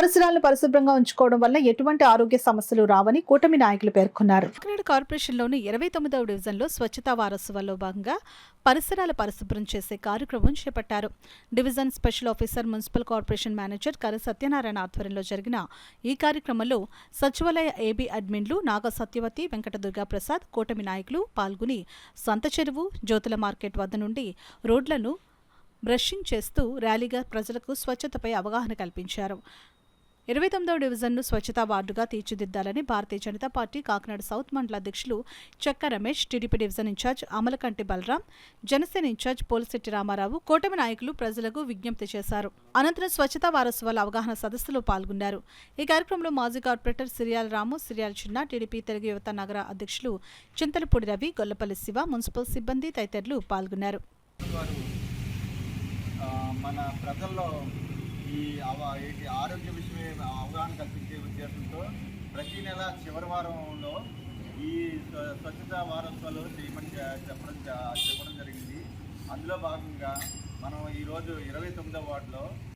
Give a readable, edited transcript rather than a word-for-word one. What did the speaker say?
పరిసరాలను పరిశుభ్రంగా ఉంచుకోవడం వల్ల ఎటువంటి ఆరోగ్య సమస్యలు రావని కూటమి నాయకులు పేర్కొన్నారు. కాకినాడ కార్పొరేషన్లోని 29వ డివిజన్లో స్వచ్ఛతా వారోత్సవాల్లో భాగంగా పరిసరాల పరిశుభ్రం చేసే కార్యక్రమం చేపట్టారు. Division special officer municipal corporation manager కర సత్యనారాయణ ఆధ్వర్యంలో జరిగిన ఈ కార్యక్రమంలో సచివాలయ ఏబీ అడ్మిన్లు నాగ సత్యవతి, వెంకట దుర్గాప్రసాద్, కూటమి నాయకులు పాల్గొని సంత చెరువు, జ్యోతుల మార్కెట్ వద్ద నుండి రోడ్లను బ్రషింగ్ చేస్తూ ర్యాలీగా ప్రజలకు స్వచ్ఛతపై అవగాహన కల్పించారు. 29వ డివిజన్ను స్వచ్ఛతా వార్డుగా తీర్చిదిద్దాలని భారతీయ జనతా పార్టీ కాకినాడ సౌత్ మండల అధ్యక్షులు Chekka Ramesh, TDP division incharge Amalakanti Balaram, Janasena incharge Polisetti Ramarao, కూటమి నాయకులు ప్రజలకు విజ్ఞప్తి చేశారు. అనంతరం స్వచ్ఛతా వారోత్సవాల అవగాహన సదస్సులో పాల్గొన్నారు. ఈ కార్యక్రమంలో మాజీ కార్పొరేటర్ సిరియాల రాము, సిరియాల చిన్న, టీడీపీ తెలుగు యువత నగర అధ్యక్షులు చింతలపూడి రవి, గొల్లపల్లి శివ, మున్సిపల్ సిబ్బంది తదితరులు పాల్గొన్నారు. మన ప్రజల్లో ఈ ఆరోగ్య విషయమే అవగాహన కల్పించే ఉద్దేశంతో ప్రతి నెల చివరి వారంలో ఈ స్వచ్ఛతా వారోత్సవాలు చేయమని చెప్పడం జరిగింది. అందులో భాగంగా మనం ఈరోజు 29వ వార్డులో